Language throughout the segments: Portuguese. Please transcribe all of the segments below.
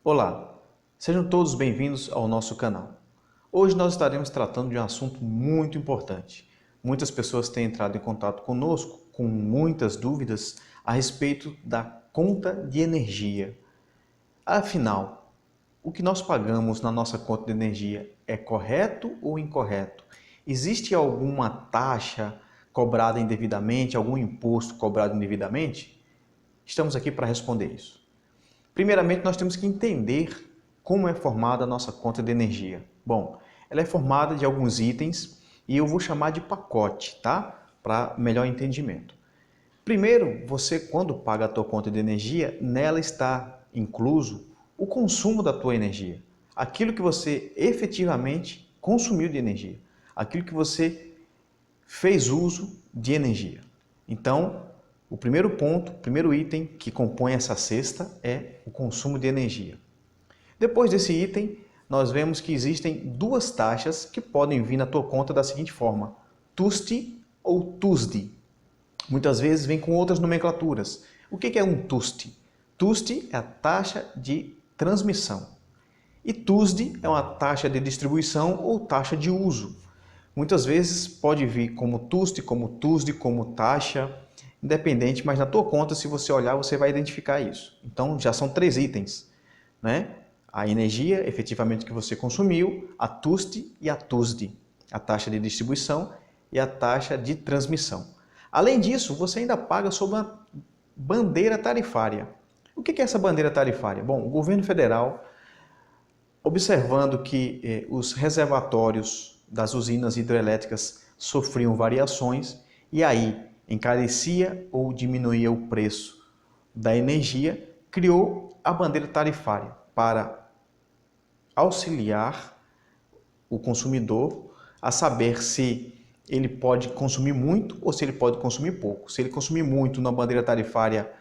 Olá, sejam todos bem-vindos ao nosso canal. Hoje nós estaremos tratando de um assunto muito importante. Muitas pessoas têm entrado em contato conosco com muitas dúvidas a respeito da conta de energia. Afinal, o que nós pagamos na nossa conta de energia é correto ou incorreto? Existe alguma taxa cobrada indevidamente, algum imposto cobrado indevidamente? Estamos aqui para responder isso. Primeiramente, nós temos que entender como é formada a nossa conta de energia. Bom, ela é formada de alguns itens e eu vou chamar de pacote, tá? Para melhor entendimento. Primeiro, você quando paga a tua conta de energia, nela está incluso o consumo da tua energia. Aquilo que você efetivamente consumiu de energia. Aquilo que você fez uso de energia. Então, o primeiro ponto, o primeiro item que compõe essa cesta é o consumo de energia. Depois desse item, nós vemos que existem duas taxas que podem vir na tua conta da seguinte forma: TUST ou TUSD. Muitas vezes vem com outras nomenclaturas. O que é um TUST? TUST é a taxa de transmissão e TUSD é uma taxa de distribuição ou taxa de uso. Muitas vezes pode vir como TUST, como TUSD, como taxa, independente, mas na tua conta, se você olhar, você vai identificar isso. Então, já são três itens, né? A energia, efetivamente, que você consumiu, a TUST e a TUSD, a taxa de distribuição e a taxa de transmissão. Além disso, você ainda paga sobre uma bandeira tarifária. O que é essa bandeira tarifária? Bom, o governo federal, observando que os reservatórios das usinas hidrelétricas sofriam variações e aí encarecia ou diminuía o preço da energia, criou a bandeira tarifária para auxiliar o consumidor a saber se ele pode consumir muito ou se ele pode consumir pouco. Se ele consumir muito na bandeira tarifária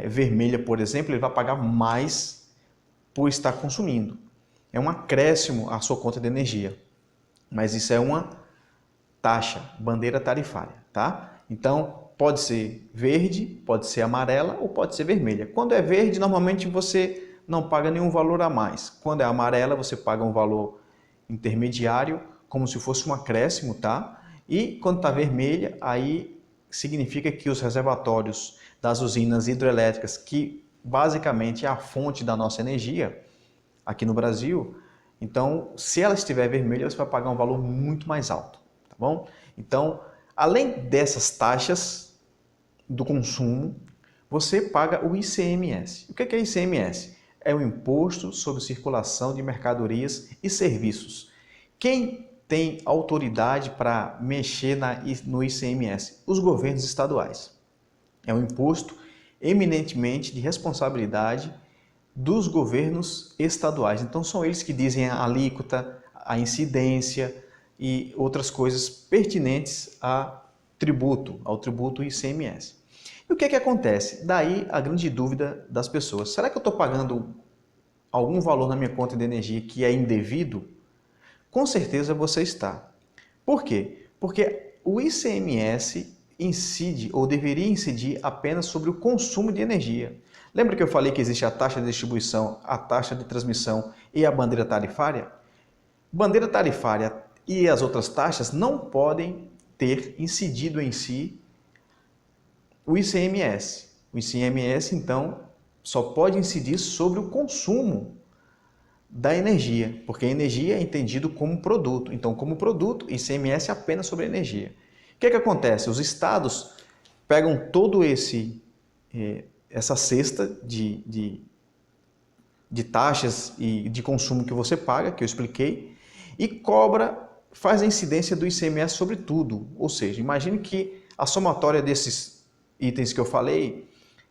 vermelha, por exemplo, ele vai pagar mais por estar consumindo. É um acréscimo à sua conta de energia. Mas isso é uma taxa, bandeira tarifária, tá? Então, pode ser verde, pode ser amarela ou pode ser vermelha. Quando é verde, normalmente você não paga nenhum valor a mais. Quando é amarela, você paga um valor intermediário, como se fosse um acréscimo, tá? E quando está vermelha, aí significa que os reservatórios das usinas hidrelétricas, que basicamente é a fonte da nossa energia aqui no Brasil, então, se ela estiver vermelha, você vai pagar um valor muito mais alto, tá bom? Então, além dessas taxas do consumo, você paga o ICMS. O que é ICMS? É o Imposto sobre Circulação de Mercadorias e Serviços. Quem tem autoridade para mexer no ICMS? Os governos estaduais. É um imposto eminentemente de responsabilidade dos governos estaduais. Então, são eles que dizem a alíquota, a incidência e outras coisas pertinentes ao tributo ICMS. E o que acontece? Daí a grande dúvida das pessoas. Será que eu estou pagando algum valor na minha conta de energia que é indevido? Com certeza você está. Por quê? Porque o ICMS incide ou deveria incidir apenas sobre o consumo de energia. Lembra que eu falei que existe a taxa de distribuição, a taxa de transmissão e a bandeira tarifária? Bandeira tarifária e as outras taxas não podem ter incidido em si o ICMS. O ICMS, então, só pode incidir sobre o consumo da energia, porque a energia é entendido como produto. Então, como produto, ICMS é apenas sobre a energia. O que acontece? Os estados pegam todo essa cesta de taxas e de consumo que você paga, que eu expliquei, e faz a incidência do ICMS sobre tudo. Ou seja, imagine que a somatória desses itens que eu falei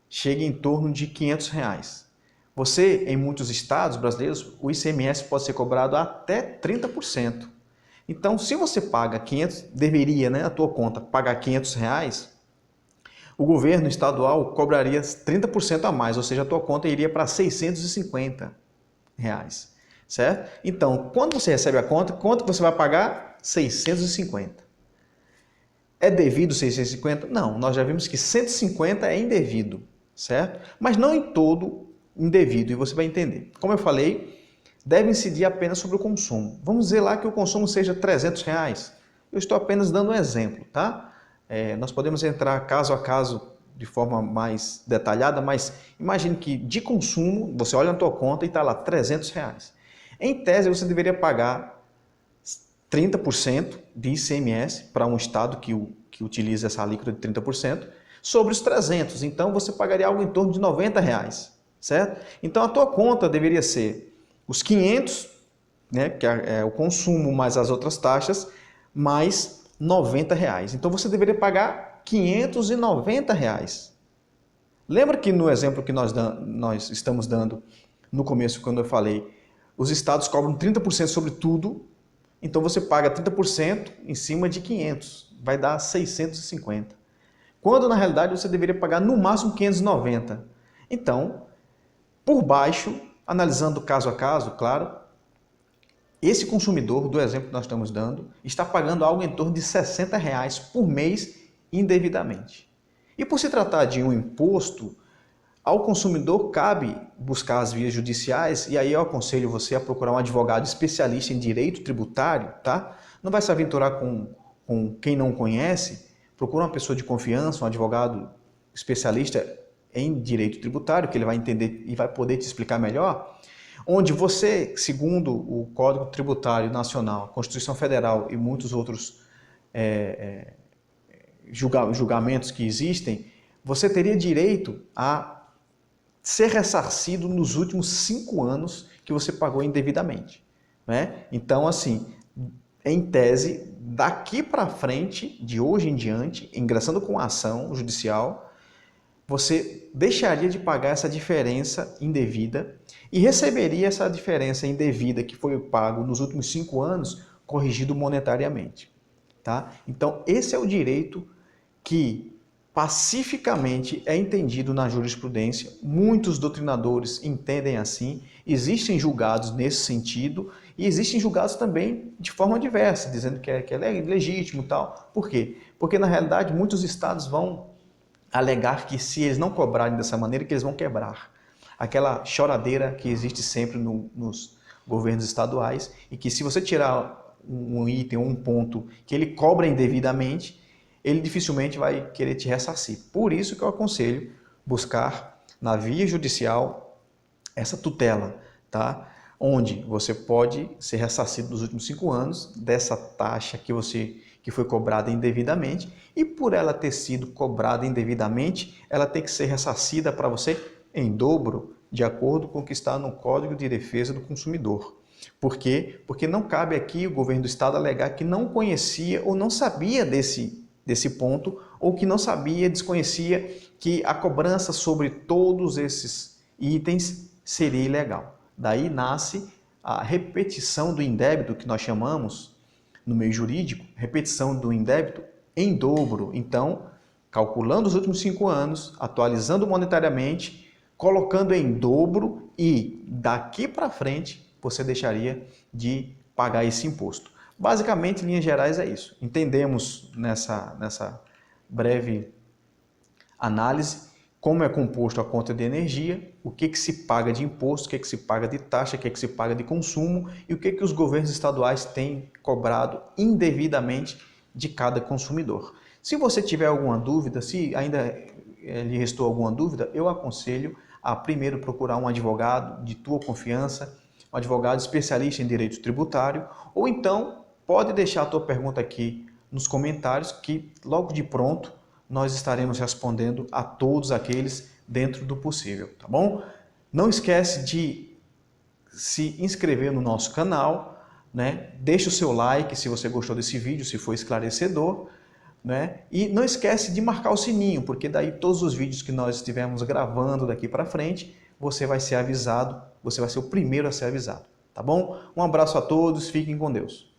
chegue em torno de R$500. Você, em muitos estados brasileiros, o ICMS pode ser cobrado até 30%. Então, se você paga 500, deveria, né, a tua conta, pagar R$500, o governo estadual cobraria 30% a mais, ou seja, a tua conta iria para R$650, certo? Então, quando você recebe a conta, quanto você vai pagar? 650. É devido 650? Não, nós já vimos que 150 é indevido, certo? Mas não em todo indevido, e você vai entender. Como eu falei, deve incidir apenas sobre o consumo. Vamos dizer lá que o consumo seja R$300. Eu estou apenas dando um exemplo, tá? Nós podemos entrar caso a caso de forma mais detalhada, mas imagine que de consumo, você olha na tua conta e está lá R$300. Em tese, você deveria pagar 30% de ICMS para um estado que utiliza essa alíquota de 30% sobre os 300. Então, você pagaria algo em torno de R$90, certo? Então, a tua conta deveria ser os 500, né, que é o consumo mais as outras taxas, mais R$90. Então, você deveria pagar R$590. Lembra que no exemplo que nós estamos dando no começo, quando eu falei, os estados cobram 30% sobre tudo, então você paga 30% em cima de 500, vai dar 650. Quando na realidade você deveria pagar no máximo 590. Então, por baixo, analisando caso a caso, claro, esse consumidor, do exemplo que nós estamos dando, está pagando algo em torno de R$60 por mês indevidamente. E por se tratar de um imposto, ao consumidor cabe buscar as vias judiciais, e aí eu aconselho você a procurar um advogado especialista em direito tributário, tá? Não vai se aventurar com quem não conhece, procura uma pessoa de confiança, um advogado especialista em direito tributário, que ele vai entender e vai poder te explicar melhor, onde você, segundo o Código Tributário Nacional, Constituição Federal e muitos outros julgamentos que existem, você teria direito a ser ressarcido nos últimos 5 anos que você pagou indevidamente, né? Então, assim, em tese, daqui para frente, de hoje em diante, ingressando com a ação judicial, você deixaria de pagar essa diferença indevida e receberia essa diferença indevida que foi pago nos últimos 5 anos corrigido monetariamente, tá? Então, esse é o direito que pacificamente é entendido na jurisprudência, muitos doutrinadores entendem assim, existem julgados nesse sentido e existem julgados também de forma diversa, dizendo que é legítimo e tal. Por quê? Porque na realidade muitos estados vão alegar que se eles não cobrarem dessa maneira, que eles vão quebrar. Aquela choradeira que existe sempre nos governos estaduais e que se você tirar um item ou um ponto que ele cobra indevidamente, ele dificilmente vai querer te ressarcir. Por isso que eu aconselho buscar na via judicial essa tutela, tá? Onde você pode ser ressarcido nos últimos 5 anos dessa taxa que foi cobrada indevidamente e por ela ter sido cobrada indevidamente, ela tem que ser ressarcida para você em dobro, de acordo com o que está no Código de Defesa do Consumidor. Por quê? Porque não cabe aqui o governo do estado alegar que não conhecia ou não sabia desse ponto, ou que não sabia, desconhecia que a cobrança sobre todos esses itens seria ilegal. Daí nasce a repetição do indébito, que nós chamamos no meio jurídico, repetição do indébito em dobro. Então, calculando os últimos 5 anos, atualizando monetariamente, colocando em dobro e daqui para frente você deixaria de pagar esse imposto. Basicamente, em linhas gerais, é isso. Entendemos nessa breve análise como é composto a conta de energia, o que se paga de imposto, o que se paga de taxa, o que se paga de consumo e o que os governos estaduais têm cobrado indevidamente de cada consumidor. Se você tiver alguma dúvida, se ainda lhe restou alguma dúvida, eu aconselho a primeiro procurar um advogado de tua confiança, um advogado especialista em direito tributário, ou então pode deixar a tua pergunta aqui nos comentários que logo de pronto nós estaremos respondendo a todos aqueles dentro do possível, tá bom? Não esquece de se inscrever no nosso canal, né? Deixa o seu like se você gostou desse vídeo, se foi esclarecedor, né? E não esquece de marcar o sininho, porque daí todos os vídeos que nós estivermos gravando daqui para frente, você vai ser avisado, você vai ser o primeiro a ser avisado, tá bom? Um abraço a todos, fiquem com Deus.